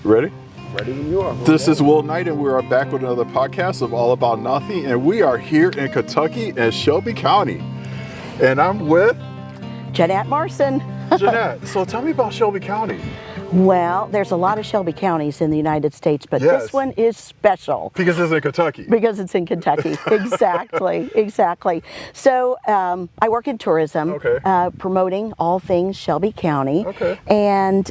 Ready? Ready when you are. This is Will Knight, and we are back with another podcast of All About Nothing, and we are here in Kentucky in Shelby County. And I'm with Jeanette Marson. Jeanette. So tell me about Shelby County. Well, there's a lot of Shelby counties in the United States, but Yes. this one is special. Because it's in Kentucky. Because it's in Kentucky. Exactly. So I work in tourism, Okay. promoting all things Shelby County. Okay. And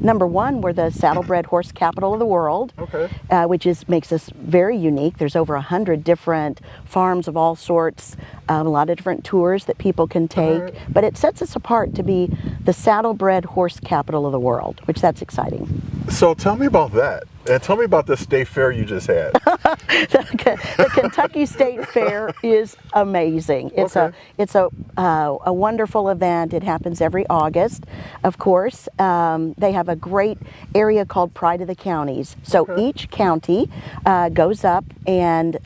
number one, we're the saddlebred horse capital of the world, Okay. which makes us very unique. There's over 100 different farms of all sorts, a lot of different tours that people can take. Right. But it sets us apart to be the saddlebred horse capital of the world, which that's exciting. So tell me about that. And tell me about the state fair you just had. The Kentucky State Fair is amazing. It's Okay. a wonderful event. It happens every August, of course. They have a great area called Pride of the Counties. So Okay. each county goes up and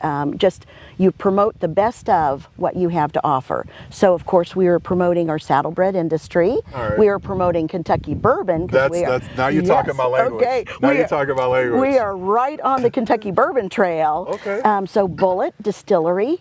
you promote the best of what you have to offer. So of course we are promoting our saddlebred industry. All right. We are promoting Kentucky bourbon. That's now you're talking about language. Okay. Now you're talking about language. We are right on the Kentucky Bourbon Trail. Okay. So Bullet Distillery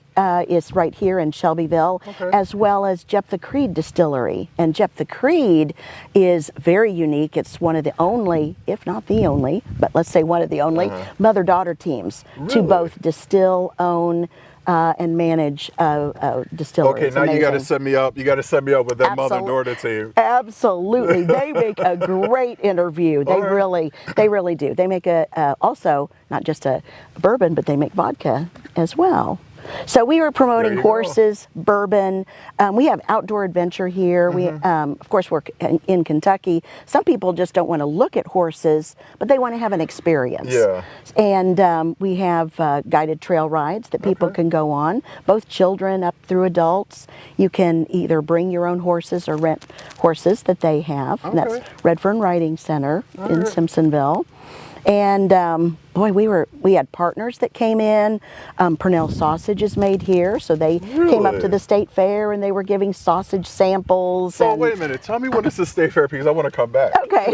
is right here in Shelbyville, Okay. as well as Jephthah Creed Distillery. And Jephthah Creed is very unique. It's one of the only, if not the only, but let's say one of the only mother-daughter teams to Really? both distill, own, and manage a distillery. Okay, It's now you got to amazing. set me up. You got to set me up with that Absolute- mother-daughter team. Absolutely, they make a great interview. They All right. really do. They make also not just a bourbon, but they make vodka as well. So we were promoting There you go. horses, bourbon. We have outdoor adventure here. We, of course, we're in Kentucky. Some people just don't want to look at horses, but they want to have an experience. Yeah. And we have guided trail rides that people can go on, both children up through adults. You can either bring your own horses or rent horses that they have. And that's Okay. Redfern Riding Center in right. Simpsonville. And boy, we had partners that came in. Purnell Sausage is made here, so they came up Really? to the state fair and they were giving sausage samples. So and, wait a minute. Tell me when it's the state fair because I want to come back. Okay.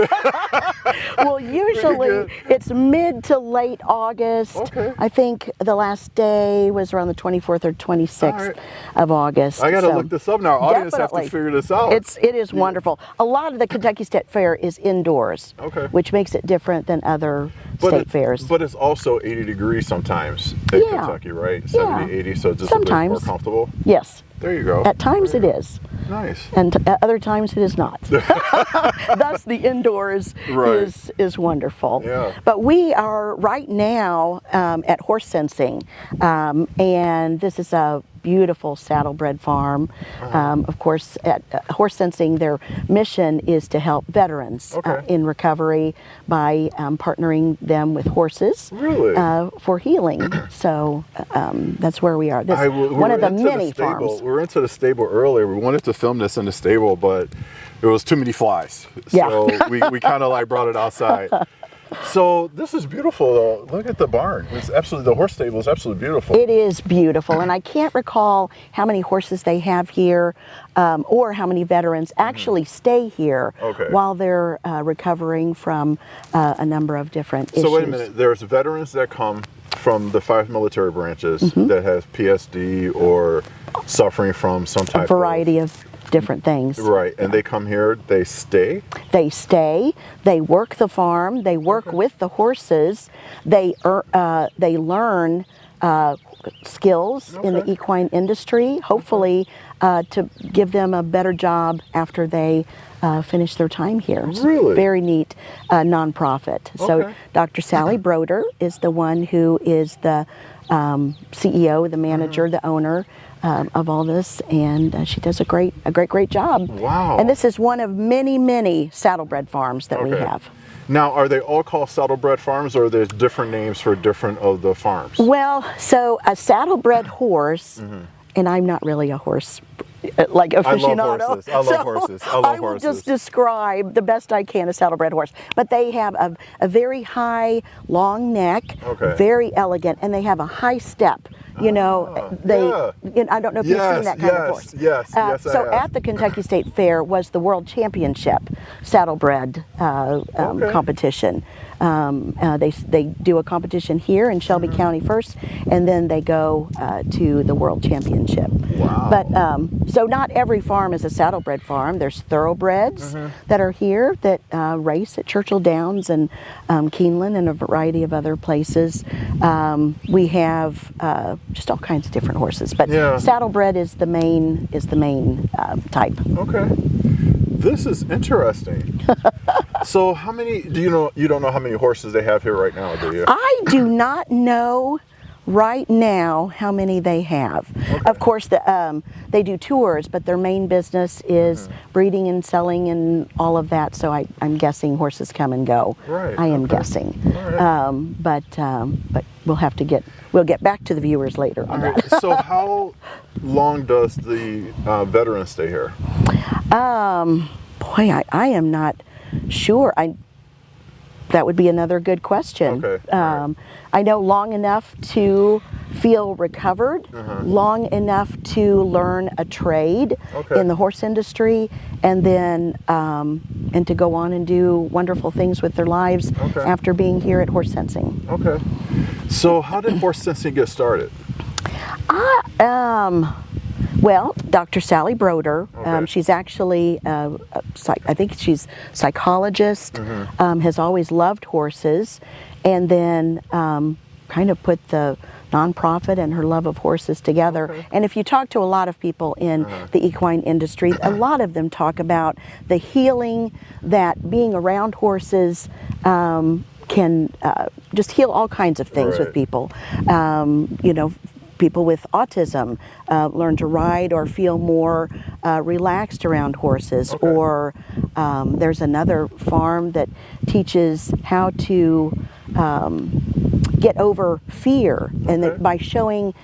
Well, usually good. it's mid to late August. Okay. I think the last day was around the 24th or 26th All right. of August. I got to So look this up now. Our audience has to definitely. figure this out. It is wonderful. A lot of the Kentucky State Fair is indoors, Okay. which makes it different than other state fairs. But it's also 80 degrees sometimes in Yeah. Kentucky, right? Yeah. 70, 80, so it's just a bit more Sometimes. comfortable. Yes. There you go. At times it is, Nice. and at other times it is not. Thus, the indoors Right. is wonderful. Yeah. But we are right now at Horse Sensing, and this is a beautiful saddlebred farm. Of course, at Horse Sensing, their mission is to help veterans Okay. in recovery by partnering them with horses Really? for healing. So that's where we are. This We one were of the into many stable. farms. We were into the stable earlier. We wanted to film this in the stable, but there was too many flies. Yeah. So we kind of like brought it outside. So this is beautiful though. Look at the barn. It's absolutely, the horse stable is absolutely beautiful. It is beautiful, and I can't recall how many horses they have here or how many veterans actually stay here Okay. while they're recovering from a number of different issues. So wait a minute, there's veterans that come from the 5 military branches Mm-hmm. that have PSD or suffering from some type A variety of different things. Right, and they come here, they stay? They stay, they work the farm, they work with the horses, they learn skills in the Okay. equine industry, hopefully to give them a better job after they finish their time here. It's a Really? very neat nonprofit. So Okay. Dr. Sally Broder is the one who is the CEO, the manager, the owner of all this, and she does a great job. Wow. And this is one of many saddlebred farms that we Okay. have. Now, are they all called saddlebred farms, or are there different names for different of the farms? Well, so a saddlebred horse, and I'm not really a horse like aficionado. horses. I love so horses. I love I will horses. just describe the best I can a saddlebred horse. But they have a very high, long neck, Okay. very elegant, and they have a high step. You know, I don't know if you've seen that kind of horse. Yes, I So have. at the Kentucky State Fair was the World Championship saddlebred competition. They do a competition here in Shelby County first, and then they go to the World Championship. Wow. But so not every farm is a saddlebred farm. There's thoroughbreds that are here that race at Churchill Downs and Keeneland and a variety of other places. We have just all kinds of different horses, but Yeah. saddlebred is the main type. Okay. This is interesting. So how many, you don't know how many horses they have here right now, do you? I do not know right now how many they have. Okay. Of course, they do tours, but their main business is breeding and selling and all of that. So I'm guessing horses come and go. Right, I am okay. guessing. All right. But we'll get back to the viewers later on All right. that. So how long does the veteran stay here? Boy, I am not sure. That would be another good question. Okay, all right. I know long enough to feel recovered, long enough to learn a trade Okay. in the horse industry, and then and to go on and do wonderful things with their lives Okay. after being here at Horse Sensing. Okay. So how did horse sensing get started? Well, Dr. Sally Broder, Okay. she's actually, I think she's psychologist, has always loved horses, and then kind of put the nonprofit and her love of horses together. Okay. And if you talk to a lot of people in the equine industry, a lot of them talk about the healing that being around horses can just heal all kinds of things with Right. people. People with autism learn to ride or feel more relaxed around horses. Okay. Or there's another farm that teaches how to get over fear, and that Okay. by showing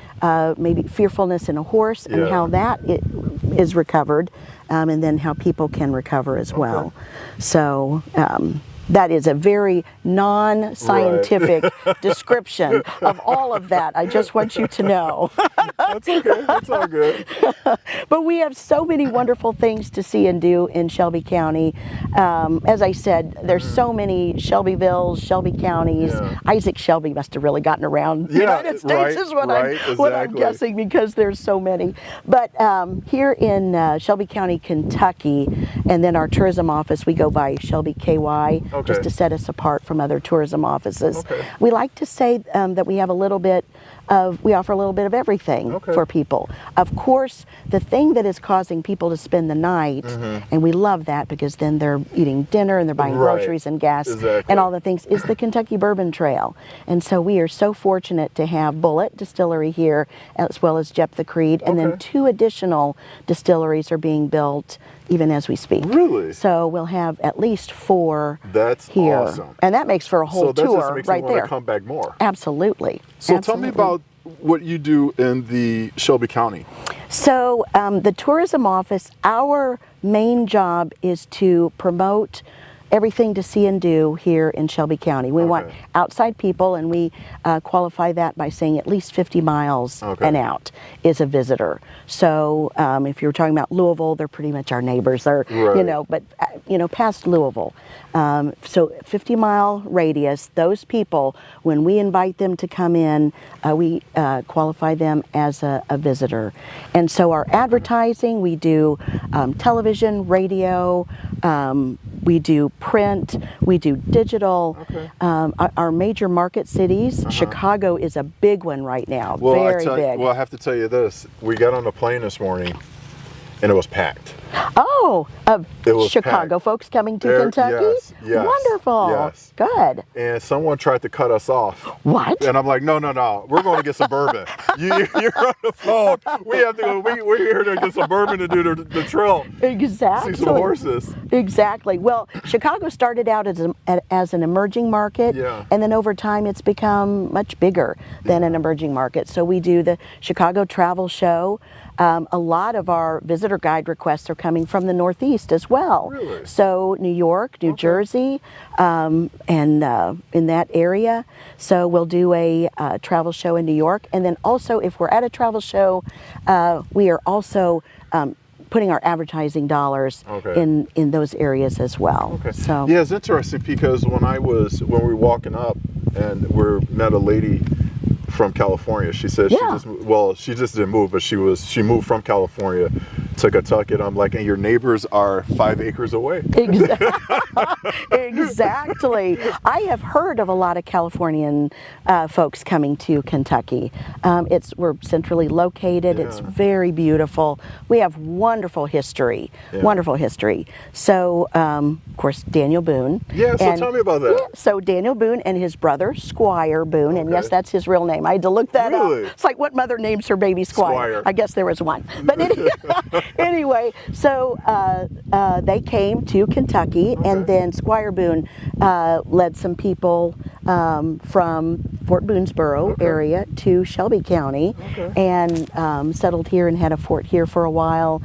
maybe fearfulness in a horse and Yeah. how that is recovered, and then how people can recover as well. So that is a very non-scientific description of all of that. I just want you to know. That's okay. That's all good. But we have so many wonderful things to see and do in Shelby County. As I said, there's so many Shelbyvilles, Shelby counties. Yeah. Isaac Shelby must have really gotten around the Yeah, United States, right, is what right, what I'm exactly. guessing, because there's so many. But here in Shelby County, Kentucky, and then our tourism office, we go by Shelby KY, Okay. just to set us apart from other tourism offices. Okay. We like to say that we offer a little bit of everything Okay. for people. Of course, the thing that is causing people to spend the night, and we love that because then they're eating dinner and they're buying Right. groceries and gas Exactly. and all the things, is the Kentucky Bourbon Trail. And so we are so fortunate to have Bullet Distillery here, as well as Jephthah Creed, and then Okay. 2 additional distilleries are being built even as we speak. Really? So we'll have at least 4 That's here. awesome. And that makes for a whole So that just tour makes right me want there. to come back more. Absolutely. So tell me Absolutely. about what you do in the Shelby County. So the tourism office, our main job is to promote everything to see and do here in Shelby County. We want Okay. outside people, and we qualify that by saying at least 50 miles Okay. and out is a visitor. So if you're talking about Louisville, they're pretty much our neighbors. They're, Right. but past Louisville. So 50-mile radius, those people, when we invite them to come in, we qualify them as a visitor. And so our advertising, we do television, radio, we do print, we do digital. Okay. Our major market cities, Chicago is a big one right now, very big. I have to tell you this. We got on the plane this morning, and it was packed. Oh, It was Chicago packed. folks coming to There- Kentucky? yes, Wonderful. yes. Good. And someone tried to cut us off. What? And I'm like, no. We're going to get some bourbon. You're on the phone. We have to go. We're here to get some bourbon to do the trail. Exactly. See some horses. Exactly. Well, Chicago started out as an emerging market, Yeah. and then over time it's become much bigger than an emerging market. So we do the Chicago Travel Show. A lot of our visitor guide requests are coming from the Northeast as well. Really? So New York, New Jersey, and in that area. So we'll do a travel show in New York. And then also, if we're at a travel show, we are also putting our advertising dollars Okay. in those areas as well. Okay. So Yeah, it's interesting because when we were walking up and we met a lady from California, she said Yeah. she just didn't move, but she moved from California to Kentucky, and I'm like, and your neighbors are 5 acres away. Exactly. I have heard of a lot of Californian folks coming to Kentucky. We're centrally located. It's Yeah. very beautiful. We have wonderful history. Yeah. Wonderful history. So, of course, Daniel Boone. Yeah, so tell me about that. Yeah, so Daniel Boone and his brother Squire Boone, and yes, Okay. that's his real name. I had to look that Really? up. It's like what mother names her baby Squire. I guess there was one. But anyway, so they came to Kentucky, and then Squire Boone led some people from Fort Boonesboro area to Shelby County, and settled here and had a fort here for a while.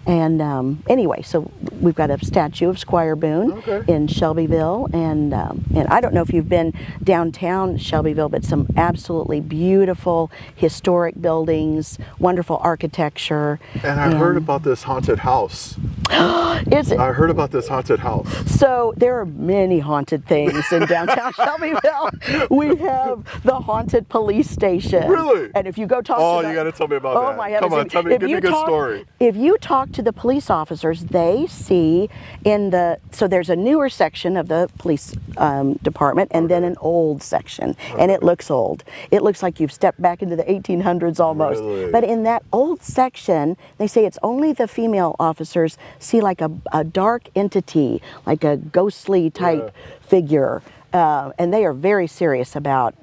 And anyway, so we've got a statue of Squire Boone in Shelbyville, and I don't know if you've been downtown Shelbyville, but some absolutely beautiful historic buildings, wonderful architecture. And I heard about this haunted house. Is it? I heard about this haunted house. So there are many haunted things in downtown Shelbyville. We have the haunted police station. Really? And if you go talk Oh, to you got to tell me about that. Oh my heavens. Come on, tell me, give me a good story. If you talk to the police officers, they see so there's a newer section of the police department, and then an old section, and it looks old. It looks like you've stepped back into the 1800s almost. Really? But in that old section, they say it's only the female officers see like a dark entity, like a ghostly type figure, and they are very serious about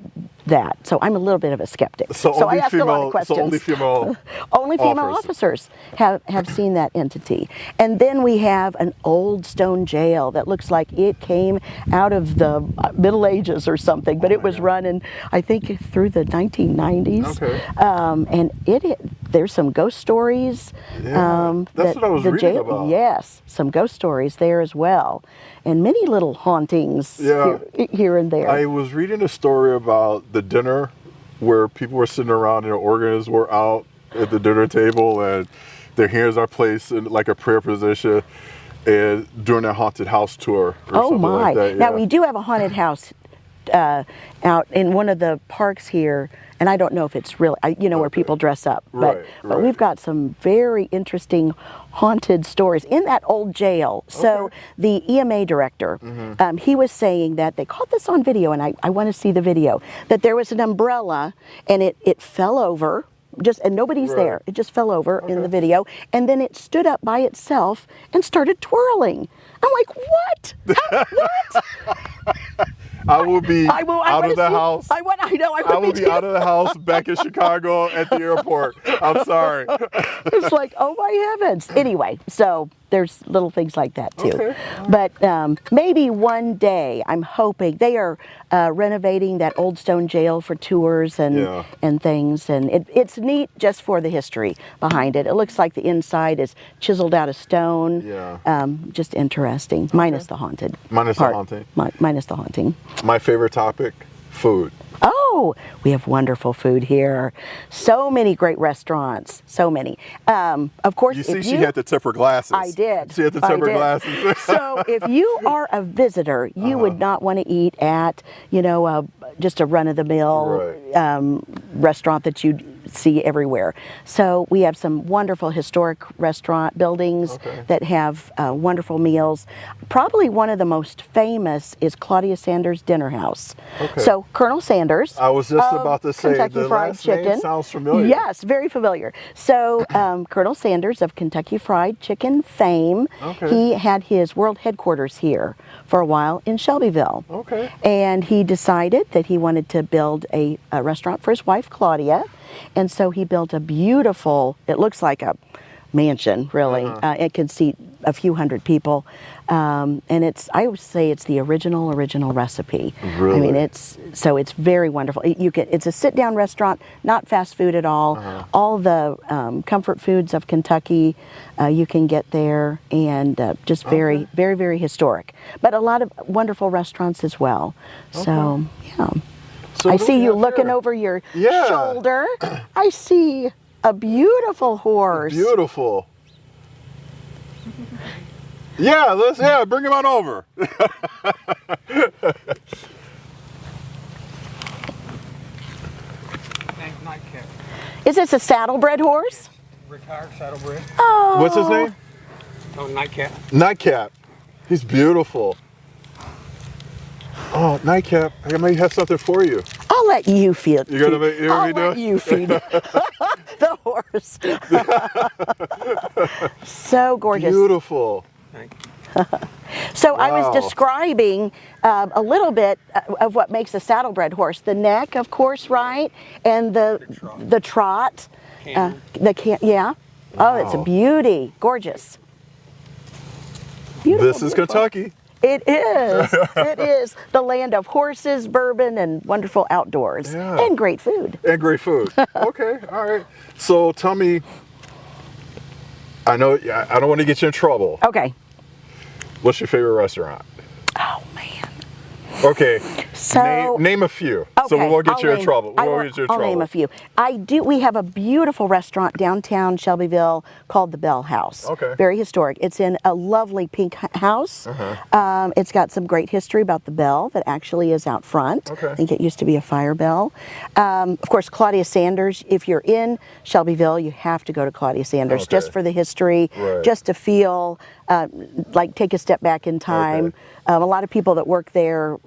that. So I'm a little bit of a skeptic. So I ask a lot of questions. only female Only female officers have seen that entity. And then we have an old stone jail that looks like it came out of the Middle Ages or something, but it was run I think through the 1990s. Okay. And there's some ghost stories. Yeah, that's what I was reading about. Yes, some ghost stories there as well, and many little hauntings here and there. I was reading a story about the dinner where people were sitting around and their organs were out at the dinner table and their hands are placed in like a prayer position, and during a haunted house tour or Oh something my! like that. Now we do have a haunted house out in one of the parks here, and I don't know if it's real, where people dress up, but we've got some very interesting haunted stories in that old jail. So the EMA director, he was saying that they caught this on video, and I want to see the video, that there was an umbrella and it fell over. And nobody's there. It just fell over in the video, and then it stood up by itself and started twirling. I'm like, what? What? I will be out of the house. I will be out of the house back in Chicago at the airport. I'm sorry. It's like, oh my heavens. Anyway, so there's little things like that too. Okay. But maybe one day, I'm hoping they are renovating that old stone jail for tours and things, and it's neat just for the history behind it. It looks like the inside is chiseled out of stone. Yeah. Just interesting. Minus the haunted. Minus part. the haunting. Minus the haunting. My favorite topic, food. Oh, we have wonderful food here. So many great restaurants. So many. Of course, You see, she had to tip her glasses. I did. She had to tip her glasses. So if you are a visitor, you would not want to eat at, just a run-of-the-mill restaurant that you see everywhere. So we have some wonderful historic restaurant buildings that have wonderful meals. Probably one of the most famous is Claudia Sanders Dinner House. Okay. So Colonel Sanders. I was just about to say, Kentucky the Fried last name Chicken. sounds familiar. Yes, very familiar. So Colonel Sanders of Kentucky Fried Chicken fame, he had his world headquarters here for a while in Shelbyville. Okay. And he decided that he wanted to build a restaurant for his wife, Claudia. And so he built a beautiful, it looks like a mansion, really. It can seat a few hundred people. And I would say it's the original recipe. Really? I mean, it's very wonderful. It's a sit-down restaurant, not fast food at all. All the comfort foods of Kentucky you can get there, and just very, very, very historic. But a lot of wonderful restaurants as well. So, yeah. So I what do see we you have looking here? over your shoulder. I see a beautiful horse. Beautiful. Yeah, bring him on over. Name's Nightcap. Is this a saddlebred horse? Retired saddlebred. Oh. What's his name? Oh, Nightcap. Nightcap. He's beautiful. Oh, Nightcap, I may have something for you. I'll let you feed. You're gonna make- you're gonna I'll do let it? you feed the horse. So gorgeous. Beautiful. Thank you. So I was Wow. describing a little bit of what makes a saddlebred horse. The neck, of course, right, and the trot. Canter. Yeah. Oh, it's a Wow. beauty. Gorgeous. Beautiful. This is beautiful. Kentucky. It is. It is the land of horses, bourbon, and wonderful outdoors, Yeah. and great food. And great food. Okay, all right. So tell me, I know I don't want to get you in trouble. Okay. What's your favorite restaurant? Oh man. Okay. So name a few. So we won't get you in trouble. We won't get you in I'll trouble. name a few. We have a beautiful restaurant downtown Shelbyville called the Bell House. Okay. Very historic. It's in a lovely pink house. It's got some great history about the bell that actually is out front. Okay. I think it used to be a fire bell. Of course, Claudia Sanders. If you're in Shelbyville, you have to go to Claudia Sanders Okay. just for the history, Right. just to feel like take a step back in time. Okay. A lot of people that work there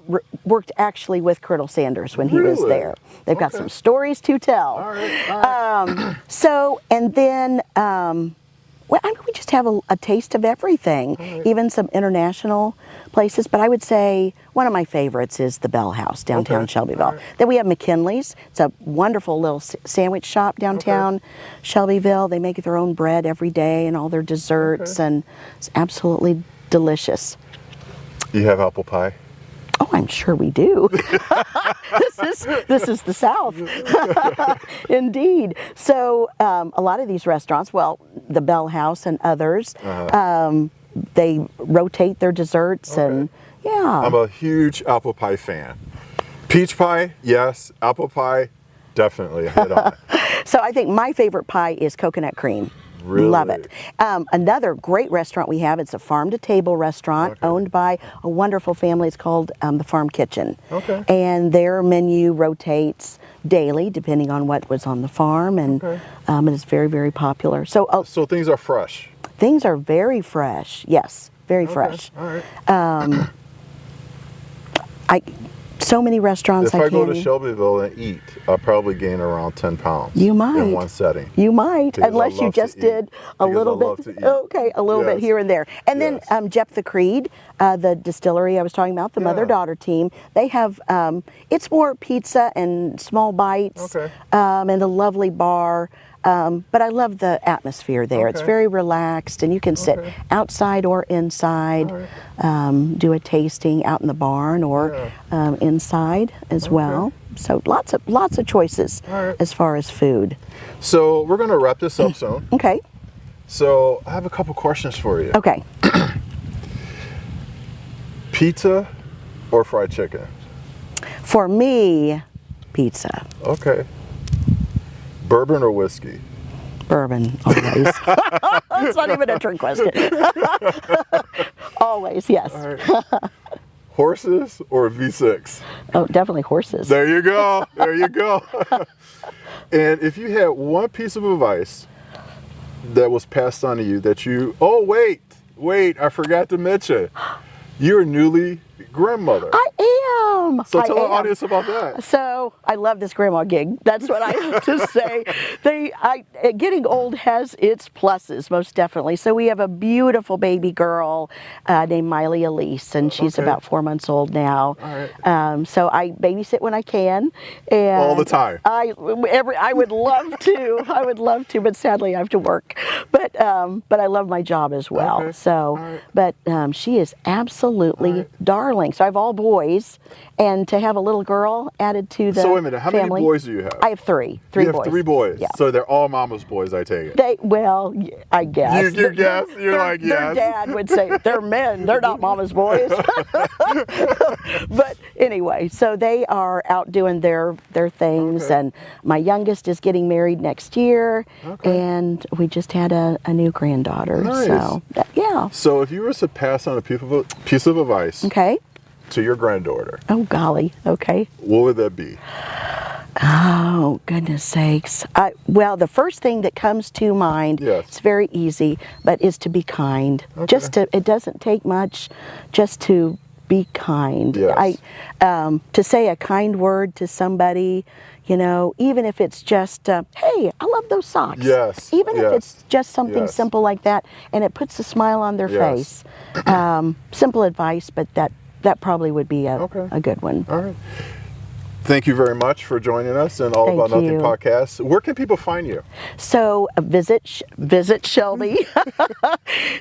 worked actually with Colonel Sanders when he was Really? there. They've got Okay. some stories to tell. All right. All right. So, and then, well, I mean, we just have a taste of everything, even some international places. But I would say one of my favorites is the Bell House downtown Okay. Shelbyville. All right. Then we have McKinley's. It's a wonderful little sandwich shop downtown Shelbyville. They make their own bread every day and all their desserts, Okay. and it's absolutely delicious. You have apple pie? Oh, I'm sure we do. This is the South, indeed. So a lot of these restaurants, well, the Bell House and others, they rotate their desserts, and yeah. I'm a huge apple pie fan. Peach pie, yes. Apple pie, definitely a hit on it. So I think my favorite pie is coconut cream. Really? Love it. Another great restaurant we have, it's a farm-to-table restaurant Okay. owned by a wonderful family. It's called the Farm Kitchen. Okay. And their menu rotates daily depending on what was on the farm, and Okay. it is very, very popular. So So things are fresh. things are very fresh. Yes, very fresh. All right. So many restaurants If I go to can. Shelbyville and eat, I'll probably gain around 10 pounds. You might. In one setting. You might, Because I unless you love to just eat. did a Because little I love bit. to eat. Okay, a little bit Yes. here and there. And then Yes. Jeff the Creed, the distillery I was talking about, the Yeah. mother-daughter team. They have it's more pizza and small bites, Okay. and a lovely bar. But I love the atmosphere there. It's Okay. very relaxed, and you can sit Okay. outside or inside, do a tasting out in the barn or inside as well. So lots of choices All right. as far as food. So we're going to wrap this up soon. Okay. So I have a couple questions for you. Okay. Pizza or fried chicken? For me, pizza, Okay. Bourbon or whiskey? bourbon, always. That's not even a trick question. Always, yes. Horses or V6? Oh, definitely horses. There you go. There you go. And if you had one piece of advice that was passed on to you that you, oh, wait, I forgot to mention, you're a newly grandmother. I am. So I tell our am. audience about that. So I love this grandma gig. That's what I have to say. Getting old has its pluses, most definitely. So we have a beautiful baby girl named Miley Elise, and she's Okay. about 4 months old now. All right. So I babysit when I can. And All the time. I would love to. I would love to, but sadly I have to work. But I love my job as well. Okay. So, All right. but she is absolutely All right. darling. darling. So I have all boys, and to have a little girl added to the So wait a minute, how family, many boys do you have? I have three. Three you have boys. 3 boys. Yeah. So they're all mama's boys, I take it. I guess. You guess? You're like, Their yes. dad would say, they're men, they're not mama's boys. But anyway, so they are out doing their things, Okay. and my youngest is getting married next year, Okay. and we just had a new granddaughter. Nice. So, yeah. So if you were to pass on a piece of advice Okay. to your granddaughter, Oh, golly. Okay. what would that be? Oh, goodness sakes. Well, the first thing that comes to mind, Yes. it's very easy, but is to be kind. Okay. It doesn't take much just to be kind. Yes. To say a kind word to somebody, even if it's just, hey, I love those socks. Yes, Even if yes, it's just something yes. simple like that, and it puts a smile on their Yes. face. Simple advice, but that probably would be Okay. a good one. All right. Thank you very much for joining us in All Thank About Nothing you. podcast. Where can people find you? So visit Shelby.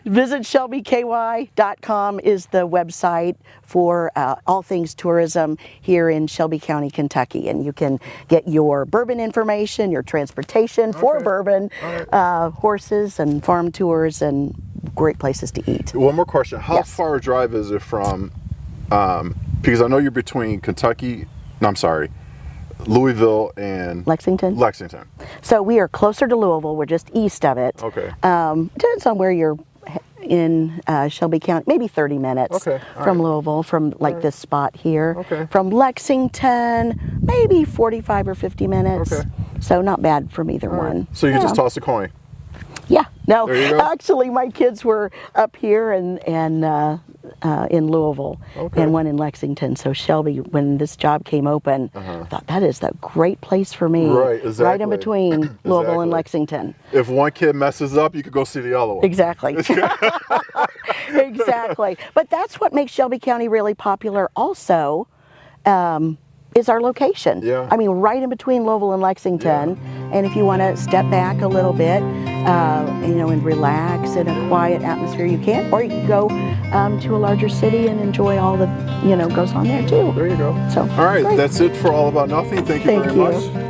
Visit ShelbyKY.com is the website for all things tourism here in Shelby County, Kentucky. And you can get your bourbon information, your transportation for Okay. bourbon, All horses and farm tours, and great places to eat. One more question. How Yes. far a drive is it from, because I know you're between Louisville and Lexington. Lexington. So we are closer to Louisville. We're just east of it. Okay. Depends on where you're in Shelby County, maybe 30 minutes Okay, all from right. Louisville, from like this spot here. Okay. From Lexington, maybe 45 or 50 minutes. Okay. So not bad from either All right. one. So you can just Yeah. toss a coin. Yeah. No, There you go. actually, my kids were up here and in Louisville, Okay. and one in Lexington. So Shelby, when this job came open, I thought that is the great place for me. Right, Right in exactly. between Louisville Exactly. and Lexington. If one kid messes up, you could go see the other one. Exactly. Exactly. But that's what makes Shelby County really popular also, is our location. Yeah. I mean, right in between Louisville and Lexington. And if you want to step back a little bit, and relax in a quiet atmosphere, you can. Or you can go to a larger city and enjoy all the, goes on there too. There you go. So, All right, great. that's it for All About Nothing. Thank you Thank very you. much.